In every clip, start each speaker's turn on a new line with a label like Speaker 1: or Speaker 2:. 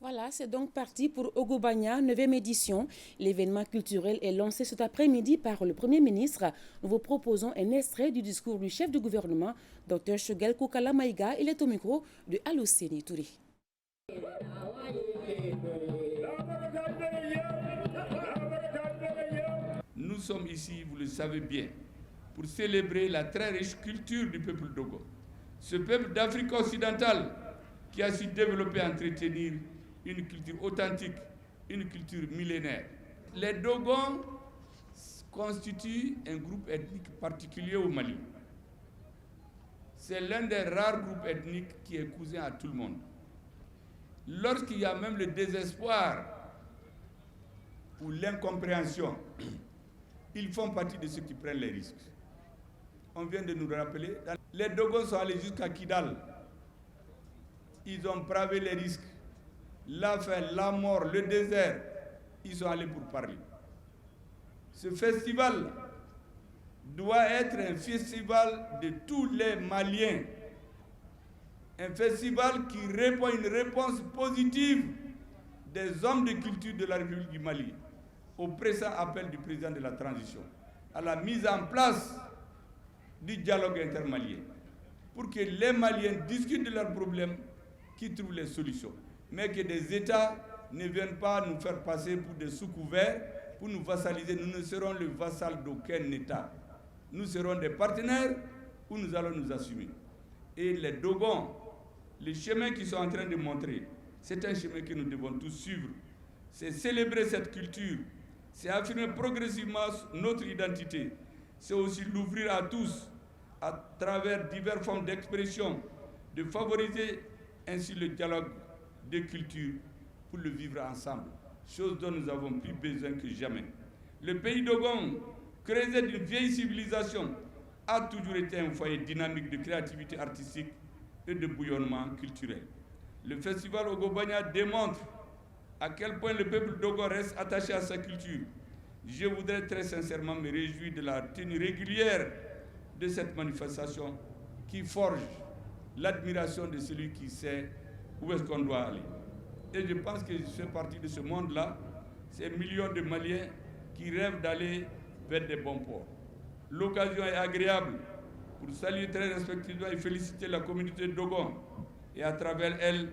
Speaker 1: Voilà, c'est donc parti pour Ogobanya, 9e édition. L'événement culturel est lancé cet après-midi par le Premier ministre. Nous vous proposons un extrait du discours du chef du gouvernement, Dr Choguel Koukala Maïga. Il est au micro de Alocénie Touré.
Speaker 2: Nous sommes ici, vous le savez bien, pour célébrer la très riche culture du peuple Dogon. Ce peuple d'Afrique occidentale qui a su développer et entretenir une culture authentique, une culture millénaire. Les Dogons constituent un groupe ethnique particulier au Mali. C'est l'un des rares groupes ethniques qui est cousin à tout le monde. Lorsqu'il y a même le désespoir ou l'incompréhension, ils font partie de ceux qui prennent les risques. On vient de nous le rappeler. Les Dogons sont allés jusqu'à Kidal. Ils ont bravé les risques. La faim, la mort, le désert. Ils sont allés pour parler. Ce festival doit être un festival de tous les Maliens. Un festival qui répond à une réponse positive des hommes de culture de la République du Mali au pressant appel du président de la transition, à la mise en place du dialogue intermalien, pour que les Maliens discutent de leurs problèmes, qu'ils trouvent les solutions, mais que des États ne viennent pas nous faire passer pour des sous-couverts, pour nous vassaliser. Nous ne serons le vassal d'aucun État. Nous serons des partenaires où nous allons nous assumer. Et les Dogons, les chemins qu'ils sont en train de montrer, c'est un chemin que nous devons tous suivre. C'est célébrer cette culture, c'est affirmer progressivement notre identité, c'est aussi l'ouvrir à tous à travers diverses formes d'expression, de favoriser ainsi le dialogue des cultures pour le vivre ensemble, chose dont nous avons plus besoin que jamais. Le pays Dogon, creusé d'une vieille civilisation, a toujours été un foyer dynamique de créativité artistique et de bouillonnement culturel. Le festival Ogobanya démontre à quel point le peuple Dogon reste attaché à sa culture. Je voudrais très sincèrement me réjouir de la tenue régulière de cette manifestation qui forge l'admiration de celui qui sait où est-ce qu'on doit aller. Et je pense que je fais partie de ce monde-là, ces millions de Maliens qui rêvent d'aller vers des bons ports. L'occasion est agréable pour saluer très respectueusement et féliciter la communauté Dogon et à travers elle,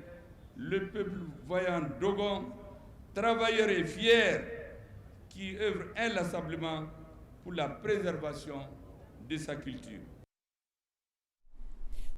Speaker 2: le peuple voyant Dogon, travailleur et fier, qui œuvre inlassablement pour la préservation de sa culture.